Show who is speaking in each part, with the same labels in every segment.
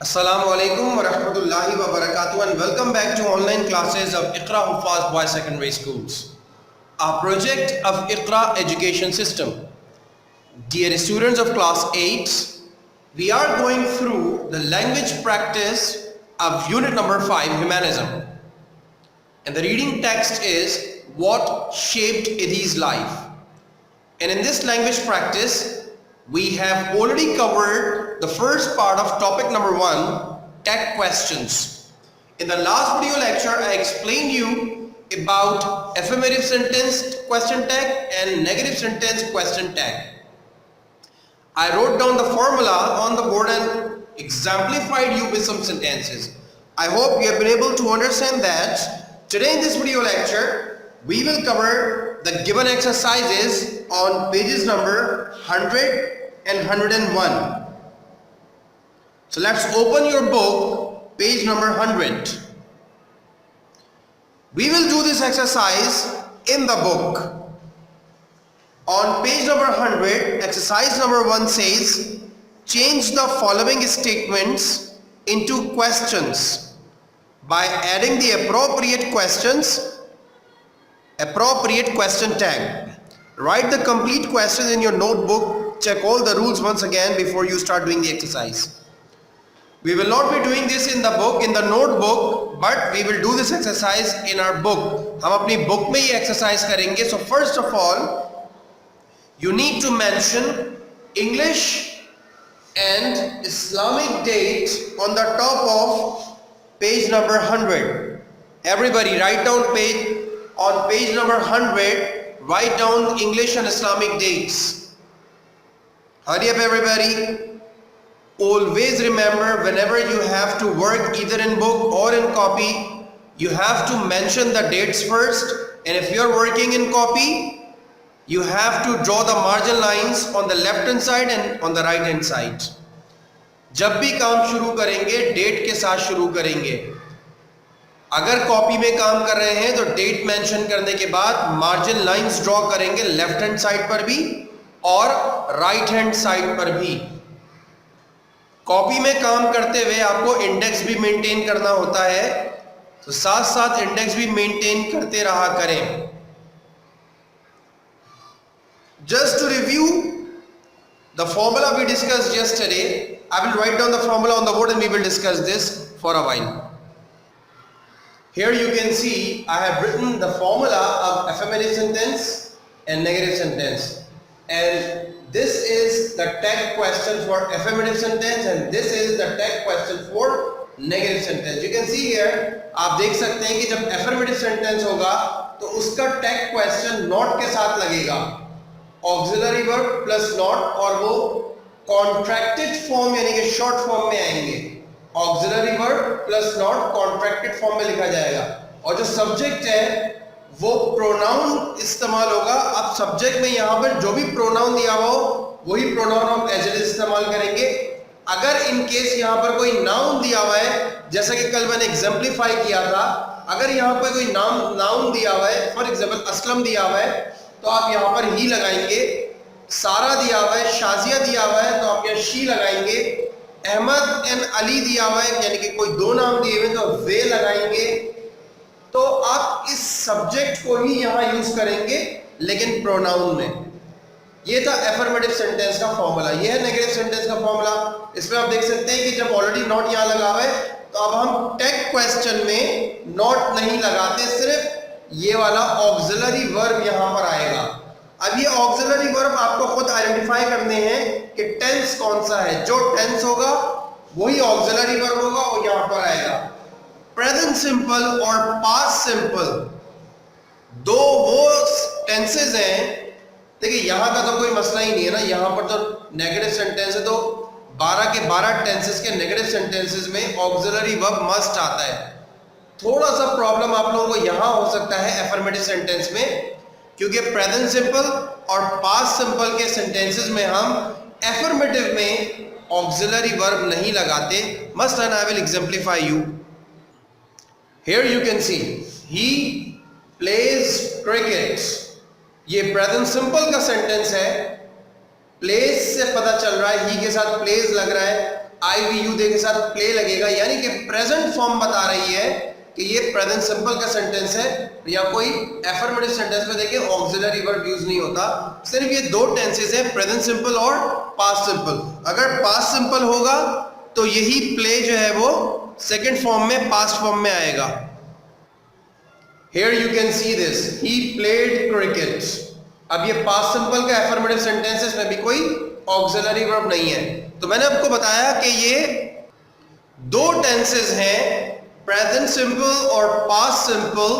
Speaker 1: Assalamu alaikum wa rahmatullahi wa barakatuh and welcome back to online classes of Iqra Huffaz Boys Secondary Schools, our project of Iqra Education System. Dear students of class 8, we are going through the language practice of unit number 5, Humanism. And the reading text is What Shaped Edhi's Life. And in this language practice, we have already covered the first part of topic number 1, tag questions. In the last video lecture, I explained you about affirmative sentence question tag and negative sentence question tag. I wrote down the formula on the board and exemplified you with some sentences. I hope you have been able to understand that. Today in this video lecture, we will cover the given exercises on pages number 100 and 101. So let's open your book, page number 100. We will do this exercise in the book. On page number 100, exercise number 1 says, change the following statements into questions by adding the appropriate question tag. Write the complete questions in your notebook. Check all the rules once again before you start doing the exercise. We will not be doing this in the book, in the notebook, but we will do this exercise in our book. हम अपनी book में ये exercise करेंगे. So first of all, you need to mention English and Islamic date on the top of page number 100. Everybody write down on page number 100, write down English and Islamic dates. Hurry up everybody. Always remember, whenever you have to work either in book or in copy, you have to mention the dates first. And if you're working in copy, you have to draw the margin lines on the left hand side and on the right hand side. जब भी काम शुरू करेंगे date के साथ शुरू करेंगे. अगर कॉपी में काम कर रहे हैं तो डेट मेंशन करने के बाद मार्जिन लाइंस ड्रॉ करेंगे लेफ्ट हैंड साइड पर भी और राइट हैंड साइड पर भी. कॉपी में काम करते हुए आपको इंडेक्स भी मेंटेन करना होता है, तो साथ साथ इंडेक्स भी मेंटेन करते रहा करें. Just to review the formula we discussed yesterday, I will write down the formula on the board and we will discuss this for a while. Here you can see I have written the formula of affirmative sentence and negative sentence. And this is the tag question for affirmative sentence and this is the tag question for negative sentence. You can see here, आप देख सकते हैं कि जब affirmative sentence होगा तो उसका tag question not के साथ लगेगा. Auxiliary verb plus not और वो contracted form यानी कि short form में आएंगे. Auxiliary verb plus not contracted form में लिखा जाएगा. और जो subject है वो प्रोनाउन इस्तेमाल होगा. अब सब्जेक्ट में यहाँ पर जो भी प्रोनाउन दिया हुआ हो वही प्रोनाउन हम एज इट इज इस्तेमाल करेंगे. अगर इन केस यहाँ पर कोई नाउन दिया हुआ है, जैसा कि कल मैंने एग्जाम्प्लीफाई किया था, अगर यहाँ पर कोई नाउन दिया हुआ है, फॉर एग्जाम्पल असलम दिया हुआ है तो आप यहाँ पर ही लगाएंगे. सारा दिया हुआ है, शाजिया दिया हुआ है तो आप यहाँ शी लगाएंगे. अहमद एंड अली दिया हुआ है यानी कि कोई दो नाम दिए हुए तो वे लगाएंगे. तो आप इस सब्जेक्ट को ही यहां यूज करेंगे लेकिन प्रोनाउन में. ये था एफर्मेटिव सेंटेंस का फॉर्मूला. ये है नेगेटिव सेंटेंस का फॉर्मूला. इसमें आप देख सकते हैं कि जब ऑलरेडी नॉट यहां लगा हुआ है तो अब हम टैग क्वेश्चन में नॉट नहीं लगाते, सिर्फ ये वाला ऑक्सिलरी वर्ब यहां पर आएगा. अब ये ऑक्सिलरी वर्ब आपको खुद आइडेंटिफाई करने हैं कि टेंस कौन सा है. जो टेंस होगा वही ऑक्सिलरी वर्ब होगा और यहां पर आएगा. प्रेजेंट सिंपल और पास्ट सिंपल दो वो टेंसेज हैं. देखिए यहाँ का तो कोई मसला ही नहीं है ना, यहाँ पर तो नेगेटिव सेंटेंस है तो 12 के 12 टेंसेस के नेगेटिव सेंटेंसेस में ऑक्सिलरी वर्ब मस्ट आता है. थोड़ा सा प्रॉब्लम आप लोगों को यहाँ हो सकता है एफर्मेटिव सेंटेंस में, क्योंकि प्रेजेंट सिंपल और पास्ट सिंपल के सेंटेंसेस में हम एफर्मेटिव में ऑक्सिलरी वर्ब नहीं लगाते. मसलन I will exemplify you. Here you can see he plays cricket. ये प्रेजेंट सिंपल का सेंटेंस है. प्लेस से पता चल रहा है ही के साथ प्लेस लग रहा है. IVU दे के साथ प्ले लगेगा, यानी कि प्रेजेंट फॉर्म बता रही है कि ये प्रेजेंट सिंपल का सेंटेंस है, या कोई एफर्मेटिव सेंटेंस में देखिए ऑक्सिलरी वर्ब यूज नहीं होता, सिर्फ ये दो टेंसेस है, प्रेजेंट सिंपल और पास्ट सिंपल। अगर पास्ट सिंपल होगा तो यही प्ले जो है वो सेकंड फॉर्म में, पास्ट फॉर्म में आएगा। Here you can see this, he played cricket। अब ये पास्ट सिंपल का एफर्मेटिव सेंटेंस है, इसमें भी कोई ऑक्सिलरी वर्ब नहीं है। तो मैंने आपको बताया कि ये दो टेंसेस हैं, प्रेजेंट सिंपल और पास्ट सिंपल,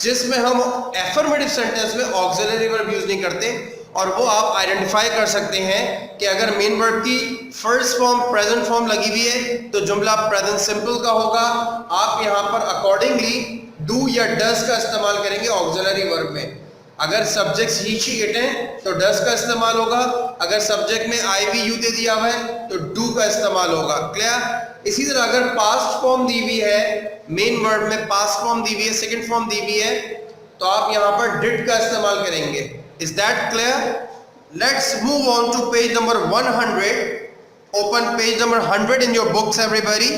Speaker 1: जिसमें हम एफर्मेटिव सेंटेंस में ऑक्सिलरी वर्ब यूज नहीं करते, और वो आप आइडेंटिफाई कर सकते हैं कि अगर मेन वर्ब की फर्स्ट फॉर्म प्रेजेंट फॉर्म लगी हुई है तो जुमला प्रेजेंट सिंपल का होगा। आप यहाँ पर अकॉर्डिंगली डू या डज का इस्तेमाल करेंगे ऑक्सिलरी वर्ब में। अगर सब्जेक्ट ही शी इट है तो डज का इस्तेमाल होगा, अगर सब्जेक्ट में IVU दे दिया हुआ है तो डू का इस्तेमाल होगा। क्लियर? इसी तरह अगर पास्ट फॉर्म दी हुई है, मेन वर्ब में पास्ट फॉर्म दी हुई है, सेकंड फॉर्म दी हुई है, तो आप यहाँ पर डिड का इस्तेमाल करेंगे। Is that clear? Let's move on to page number 100। Open page number 100 in your books everybody.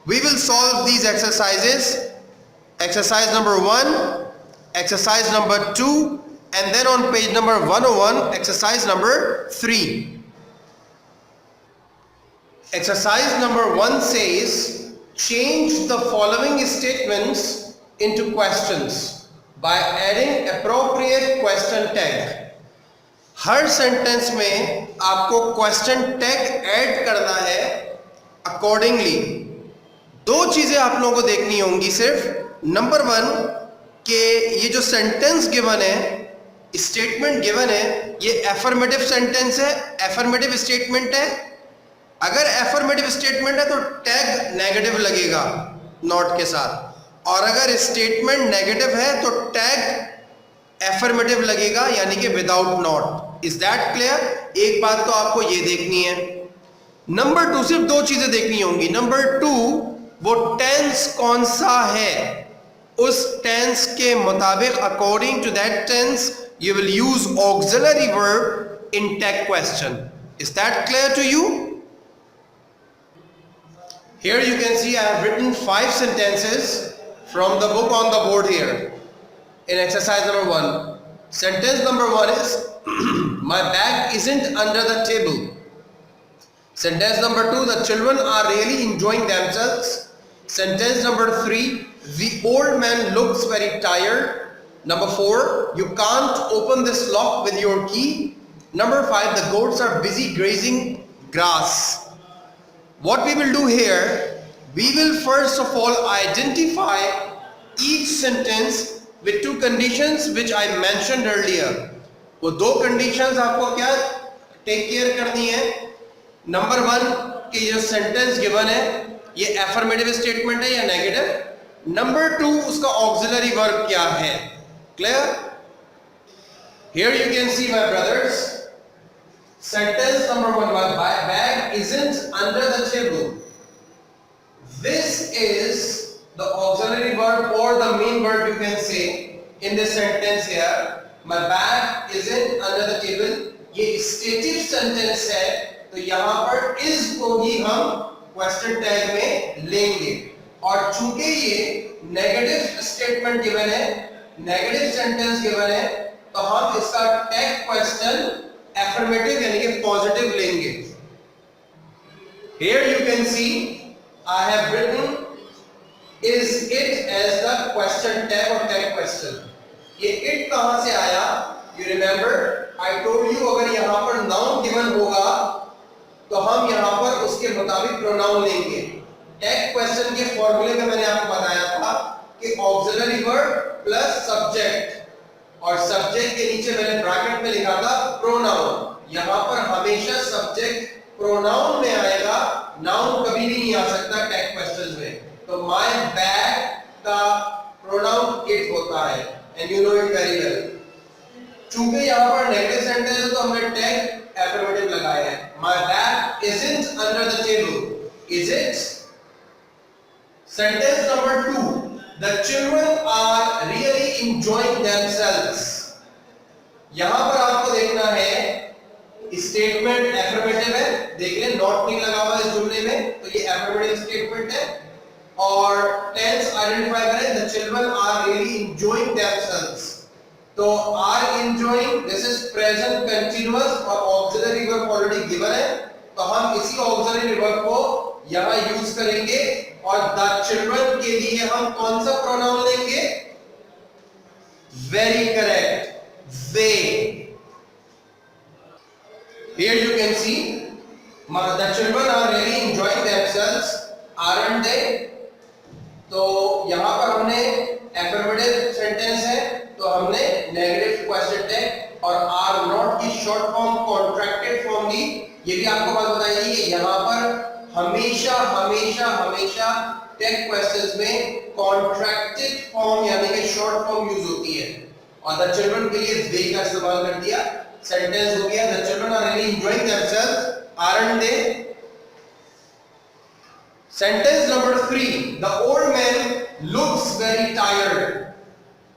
Speaker 1: We will solve these exercises. Exercise number 1, exercise number 2, and then on page number 101, exercise number 3. Exercise number 1 says, change the following statements into questions by adding appropriate question tag. Her sentence में आपको question tag add करना है accordingly. दो चीजें आप लोगों को देखनी होंगी सिर्फ। नंबर 1 कि ये जो सेंटेंस गिवन है, स्टेटमेंट गिवन है, ये एफर्मेटिव सेंटेंस है, एफर्मेटिव स्टेटमेंट है। अगर एफर्मेटिव स्टेटमेंट है तो टैग नेगेटिव लगेगा नॉट के साथ, और अगर स्टेटमेंट नेगेटिव है तो टैग एफर्मेटिव लगेगा, यानी कि without not. Is that clear? एक बात तो आपको ये देखनी है। नंबर 2 सिर्फ दो चीजें देखनी होंगी। नंबर 2 वो टेंस कौन सा है, उस टेंस के मुताबिक according to that tense you will use auxiliary verb in tag question. Is that clear to you? Here you can see I have written 5 sentences from the book on the board here in exercise number 1. Sentence number 1 is my bag isn't under the table. Sentence number 2, the children are really enjoying themselves. Sentence number 3, the old man looks very tired. Number 4, you can't open this lock with your key. Number 5, the goats are busy grazing grass. What we will do here, we will first of all identify each sentence with 2 conditions which I mentioned earlier. वो 2 conditions आपको क्या take care करनी है। Number 1 कि ये sentence given है ये affirmative statement है या नेगेटिव। नंबर 2 उसका ऑक्सिलरी वर्ब क्या है। Clear? Here you can see my brothers. Sentence number 1, my bag isn't under the table. This is the auxiliary verb or the main verb you can say in this sentence here. My bag isn't under the table. ये stative sentence है, तो यहाँ पर is को ही हम question tag में लेंगे, और चूंकि ये negative statement given है, negative sentence given है, तो हम इसका tag question affirmative यानी कि positive लेंगे। Here you can see I have written is it as the question tag or tag question. ये it कहां से आया? You remember I told you अगर यहाँ पर noun given होगा तो हम यहाँ पर उसके मुताबिक pronoun लेंगे। tag question के फॉर्मूले में मैंने आपको बताया था कि auxiliary verb plus subject, और सब्जेक्ट के नीचे मैंने ब्रैकेट में लिखा था प्रोनाउन। यहाँ पर हमेशा सब्जेक्ट प्रोनाउन में आएगा, नाउन कभी भी नहीं आ सकता टैग क्वेश्चंस में। तो माय बैग का प्रोनाउन इट होता है, and you know it very well. चूंकि यहाँ पर नेगेटिव सेंटेंस है तो हमने टैग एफर्मेटिव लगाया है। My bag isn't under the table. Is it? Sentence number 2, the children are really enjoying themselves. यहां पर आपको देखना है स्टेटमेंट एफर्मेटिव है, देख लें नॉट टिक लगा हुआ है इस जुमले में, तो ये एफर्मेटिव स्टेटमेंट है। और टेंस आइडेंटिफाई करें, the children are really enjoying themselves, तो are enjoying this is present continuous और ऑक्सिलरी वर्ब ऑलरेडी गिवन है, तो हम इसी ऑक्सिलरी वर्ब को यहां यूज करेंगे। और द चिल्ड्रन के लिए हम कौन सा प्रोनाउन लेंगे? Very correct, they. Here you can see the children are really enjoying themselves, aren't they? तो यहां पर हमने affirmative sentence है, तो हमने negative question tag और are not की short form contracted form ली। ये भी आपको बात बताई थी कि यहां पर हमेशा हमेशा हमेशा टेक क्वेश्चंस में कॉन्ट्रैक्टेड फॉर्म यानी कि शॉर्ट फॉर्म यूज होती है, और द चिल्ड्रन के लिए दे का इस्तेमाल कर दिया, सेंटेंस हो गया the children are really enjoying themselves, aren't they. Sentence number 3, the old man looks very tired.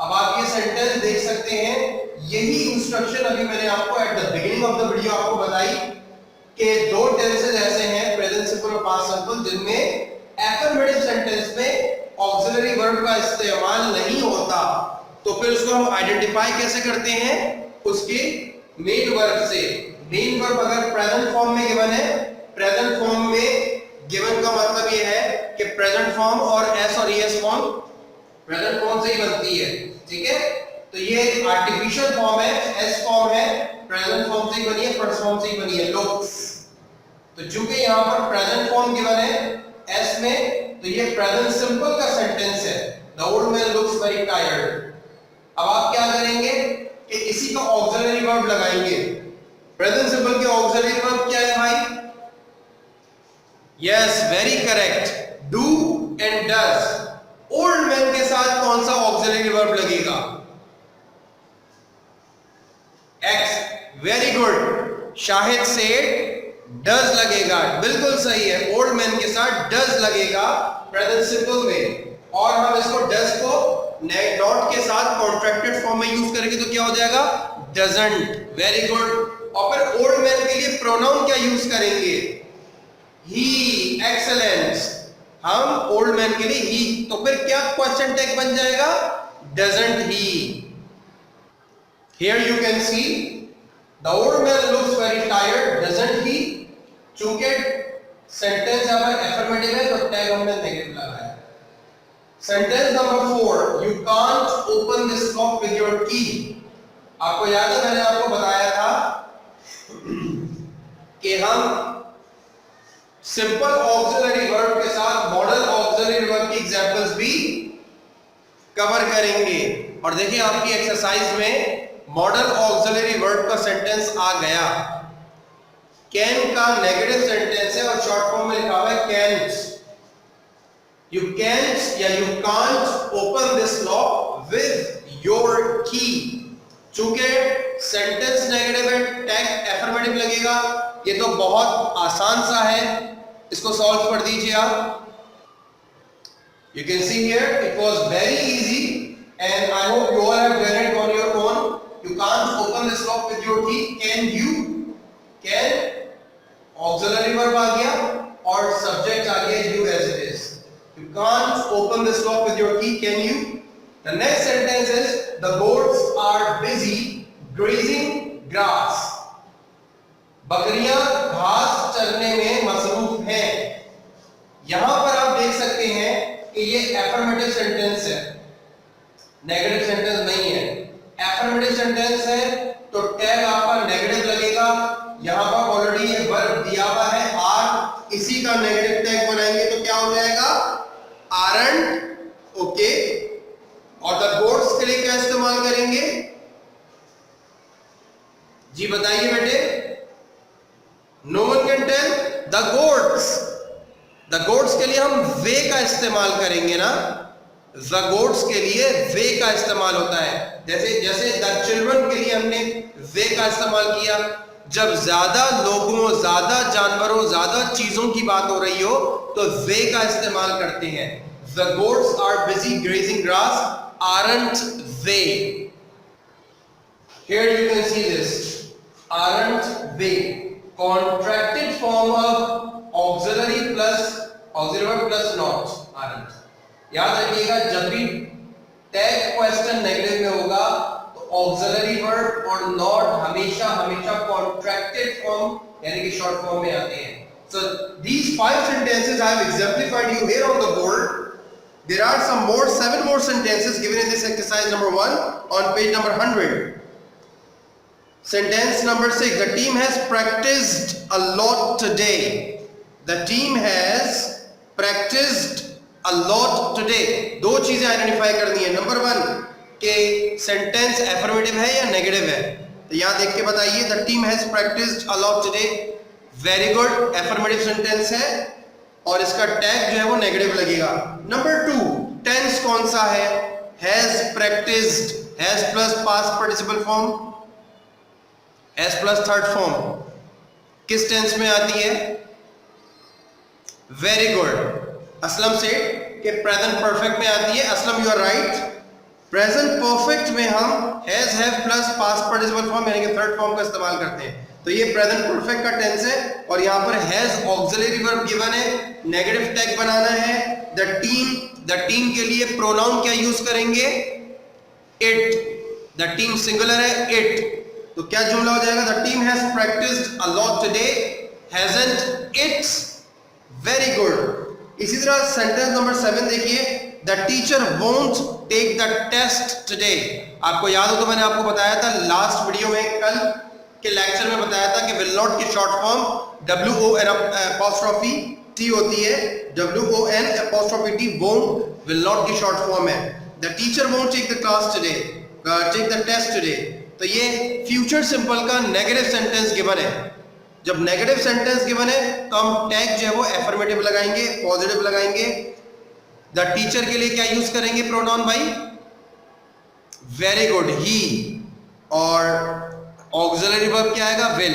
Speaker 1: अब आप ये सेंटेंस देख सकते हैं, यही इंस्ट्रक्शन अभी मैंने आपको at the beginning of the video आपको बताई कि दो टेंसेस ऐसे हैं प्रेजेंट सिंपल और पास्ट सिंपल जिनमें एफर्मेटिव सेंटेंस में ऑक्सिलरी वर्ब का इस्तेमाल नहीं होता, तो फिर उसको हम आइडेंटिफाई कैसे करते हैं? उसके मेन वर्ब से। मेन वर्ब अगर प्रेजेंट फॉर्म में गिवन है, प्रेजेंट फॉर्म में गिवन का मतलब ये है कि प्रेजेंट फॉर्म और एस और ईएस फॉर्म प्रेजेंट फॉर्म से ही बनती है, ठीक है? तो ये आर्टिफिशियल फॉर्म है, एस फॉर्म है, प्रेजेंट फॉर्म से ही बनी है, फर्स्ट फॉर्म से ही बनी है, लुक्स। तो चूंकि यहां पर प्रेजेंट फॉर्म गिवन है एस में, तो ये प्रेजेंट सिंपल का सेंटेंस है, the old man looks very tired. अब आप क्या करेंगे कि इसी का ऑक्सिलरी वर्ब लगाएंगे। प्रेजेंट सिंपल के ऑक्सिलरी वर्ब क्या है भाई? Yes, very correct, do and does. Old man के साथ कौन सा ऑक्सिलरी वर्ब लगेगा? एक्स, वेरी गुड। शाहिद से डज लगेगा, बिल्कुल सही है, ओल्ड मैन के साथ डज लगेगा प्रेजेंट सिंपल में, और हम इसको डज को नॉट के साथ कॉन्ट्रैक्टेड फॉर्म में यूज करेंगे तो क्या हो जाएगा? Doesn't, very good. और फिर ओल्ड मैन के लिए प्रोनाउन क्या यूज करेंगे? ही, एक्सेलेंट। हम ओल्ड मैन के लिए ही, तो फिर क्या क्वेश्चन टैग बन जाएगा? Doesn't he. Here you can see the old man looks very tired, doesn't he? चूंकि सेंटेंस यहाँ पर एफर्मेटिव है तो टैग हमने नेगेटिव लगाया। Sentence number 4, you can't open this lock with your key। आपको याद है मैंने आपको बताया था कि हम सिंपल ऑक्सिलरी वर्ब के साथ मॉडल ऑक्सिलरी वर्ब की एग्जांपल्स भी कवर करेंगे। और देखिए आपकी एक्सरसाइज में मॉडल ऑक्सिलरी वर्ब का सेंटेंस आ गया। कैन का नेगेटिव सेंटेंस है और शॉर्ट फॉर्म में लिखा हुआ है कैंट। यू कैंट या you can't open this lock with your की। चूंकि सेंटेंस नेगेटिव है, टैग एफर्मेटिव लगेगा। ये तो बहुत आसान सा है, इसको सॉल्व कर दीजिए आप। You can see here it was very easy and I hope you all have done it on your own. You can't open this lock with your key. Can you? Can auxiliary verb आ गया और subject आ गया you as it is. You can't open this lock with your key. Can you? The next sentence is the goats are busy grazing grass. बकरियां घास चरने में मसरूफ हैं। यहां पर आप देख सकते हैं कि ये एफर्मेटिव सेंटेंस है, नेगेटिव सेंटेंस नहीं है। एफर्मेटिव सेंटेंस है तो टैग आपका नेगेटिव लगेगा। यहां पर ऑलरेडी ये वर्ब दिया हुआ है आर, इसी का नेगेटिव टैग बनाएंगे तो क्या हो जाएगा? आरंट। ओके, और द गोट्स के लिए क्या इस्तेमाल करेंगे? जी बताइए बेटे। No one can tell. The goats, the goats के लिए हम वे का इस्तेमाल करेंगे ना। द गोट्स के लिए वे का इस्तेमाल होता है। जैसे द चिल्ड्रन के लिए हमने वे का इस्तेमाल किया। जब ज्यादा लोगों, ज्यादा जानवरों, ज्यादा चीजों की बात हो रही हो तो वे का इस्तेमाल करते हैं। The goats are busy grazing grass, aren't they? Here you can see this. aren't they. Contracted form of auxiliary verb plus not aren't. याद रखिएगा जब भी टैग क्वेश्चन नेगेटिव में होगा तो ऑक्सिलरी वर्ब और नॉट हमेशा कॉन्ट्रैक्टेड फॉर्म यानी कि शॉर्ट फॉर्म में आते हैं. So these 5 sentences I have exemplified you here on the board. There are some more 7 more sentences given in this exercise number 1 on page number 100. Sentence number 6. The team has practiced a lot today. The team has practiced a lot today. दो चीजें identify करनी है. Number 1 के sentence affirmative है या negative है. तो यहां देख के बताइए. The team has practiced a lot today. Very good, affirmative sentence है और इसका टैग जो है वो नेगेटिव लगेगा. नंबर 2 टेंस कौन सा है. Has practised. Has plus past participle form, has plus third form किस टेंस में आती है. Very good. असलम से कि प्रेजेंट परफेक्ट में आती है. Aslam you are right. Present perfect में हम has have plus past participle form यानी कि थर्ड फॉर्म का इस्तेमाल करते हैं. तो ये प्रेजेंट परफेक्ट का टेंस है और यहां पर हैज ऑक्सिलरी वर्ब गिवन है. नेगेटिव टैग बनाना है. द टीम के लिए प्रोनाउन क्या यूज करेंगे. इट. द टीम सिंगुलर है. इट. तो क्या जुमला हो जाएगा. The team has practised a lot today. Hasn't it. Very good. इसी तरह सेंटेंस नंबर 7 देखिए. The teacher won't take the test today. आपको याद हो तो मैंने आपको बताया था लास्ट वीडियो में, कल के लेक्चर में बताया था कि विल नॉट की शॉर्ट फॉर्म WON''T होती है. WON''T वोंट विल नॉट की शॉर्ट फॉर्म है. The teacher won't take the class today, take the test today. तो ये फ्यूचर सिंपल का नेगेटिव सेंटेंस गिवन है. जब नेगेटिव सेंटेंस गिवन है तो हम टैग जो है वो एफर्मेटिव लगाएंगे, पॉजिटिव लगाएंगे. द टीचर के लिए क्या यूज करेंगे प्रोनाउन भाई. वेरी गुड, ही. और ऑक्सिलरी वर्ब क्या आएगा. विल.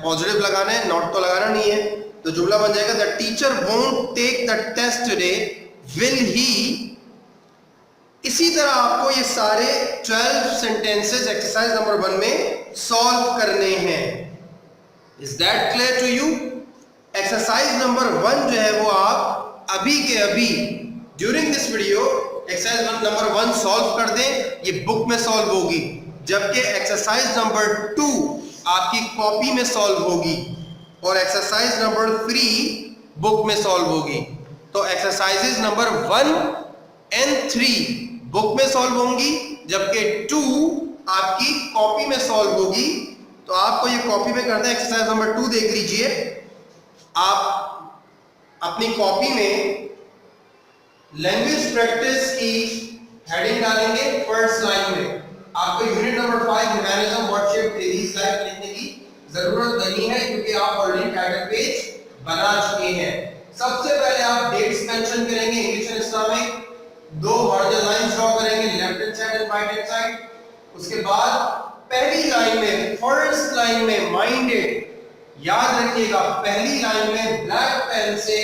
Speaker 1: पॉजिटिव लगाना है, नॉट तो लगाना नहीं है. तो जुमला बन जाएगा the teacher won't take the test today, will he. इसी तरह आपको ये सारे 12 सेंटेंसेस एक्सरसाइज नंबर 1 में सॉल्व करने हैं. Is that clear to you. Exercise number 1 जो है वो आप अभी के अभी during this video exercise number 1 solve कर दें. ये बुक में सॉल्व होगी, जबकि एक्सरसाइज नंबर 2 आपकी कॉपी में सॉल्व होगी और एक्सरसाइज नंबर 3 बुक में सॉल्व होगी. तो एक्सरसाइजेज नंबर 1 and 3 बुक में सॉल्व होंगी, जबकि 2 आपकी कॉपी में सॉल्व होगी. तो आपको ये कॉपी में करना है. एक्सरसाइज नंबर 2 देख लीजिए. आप अपनी कॉपी में लैंग्वेज प्रैक्टिस की हेडिंग डालेंगे फर्स्ट लाइन में. आपको unit number 5 mechanism what shape theories like लिखने की जरूरत नहीं है क्योंकि आप ऑलरेडी टाइटल पेज बना चुके हैं. सबसे पहले आप डेट्स मेंशन करेंगे. English and Islamic 2 horizontal lines draw करेंगे left hand side and right hand side. उसके बाद पहली लाइन में, फर्स्ट लाइन में माइंडेड. याद रखिएगा पहली लाइन में ब्लैक पेन से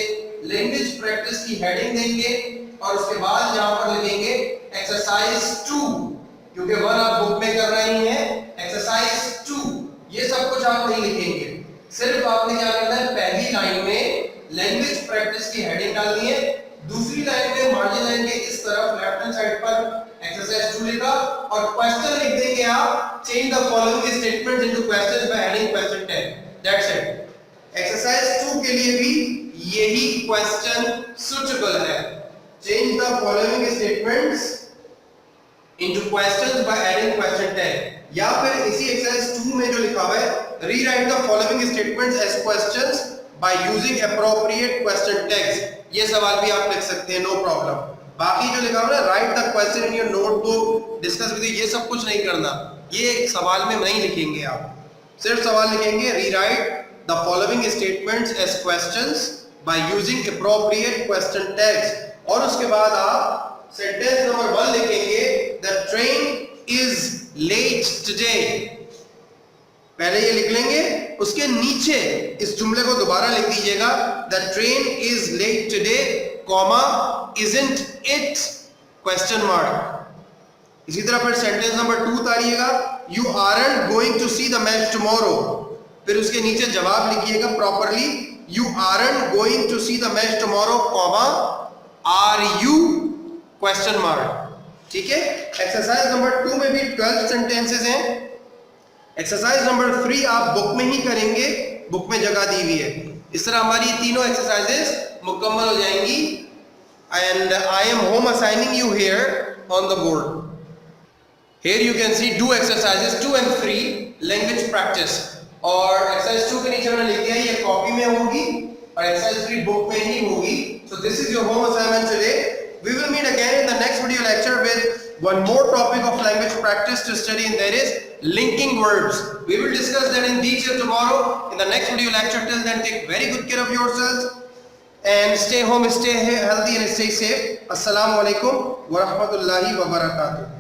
Speaker 1: लैंग्वेज प्रैक्टिस की हेडिंग देंगे और उसके बाद यहां पर लिखेंगे एक्सरसाइज 2 क्योंकि 1 आप बुक में कर रहे हैं. एक्सरसाइज 2 ये सब कुछ आप नहीं लिखेंगे. सिर्फ आपने क्या करना है पहली लाइन में लैंग्वेज प्रैक्टिस की हेडिंग डालनी है. दूसरी लाइन में मार्जिन लाइन के इस तरफ लेफ्ट हैंड साइड पर एक्सरसाइज 2 लिखा और क्वेश्चन लिख देंगे आप. Change the following statements into questions by adding question 10. That's it. Exercise 2 के लिए भी यही क्वेश्चन सूटेबल है. Change the following statements into questions by adding question 10. या फिर इसी एक्सरसाइज 2 में जो लिखा हुआ है rewrite the following statements as questions by using appropriate question tags. ये सवाल भी आप लिख सकते हैं, नो प्रॉब्लम. बाकी जो लिखा हुआ है right the question in your notebook, discuss with you, ये सब कुछ नहीं करना. ये सवाल में नहीं लिखेंगे आप. सिर्फ सवाल लिखेंगे rewrite the following statements as questions by using appropriate question tags. और उसके बाद आप सेंटेंस नंबर 1 लिखेंगे the train is late today. पहले ये लिख लेंगे, उसके नीचे इस जुमले को दोबारा लिख दीजिएगा the train is late today, comma isn't it question mark. इसी तरह फिर सेंटेंस नंबर 2 उतारिएगा you aren't going to see the match tomorrow. फिर उसके नीचे जवाब लिखिएगा properly, you aren't going to see the match tomorrow, comma are you question mark. ठीक है. एक्सरसाइज नंबर 2 में भी 12 सेंटेंसेस हैं. एक्सरसाइज नंबर 3 आप बुक में ही करेंगे, बुक में जगह दी हुई है. इस तरह हमारी तीनों एक्सरसाइजेस मुकम्मल हो जाएंगी. And I am home assigning you here on the board. Here you can see do exercises 2 and 3 language practice. और exercise 2 के नीचे मैंने लिख दिया ये कॉपी में होगी और exercise 3 बुक में ही होगी. So this is your home assignment today. We will meet again in the next video lecture with one more topic of language practice to study, and that is linking verbs. We will discuss that in detail tomorrow in the next video lecture. Till then, take very good care of yourselves and stay home, stay healthy and stay safe. Assalamu alaikum wa rahmatullahi wa barakatuh.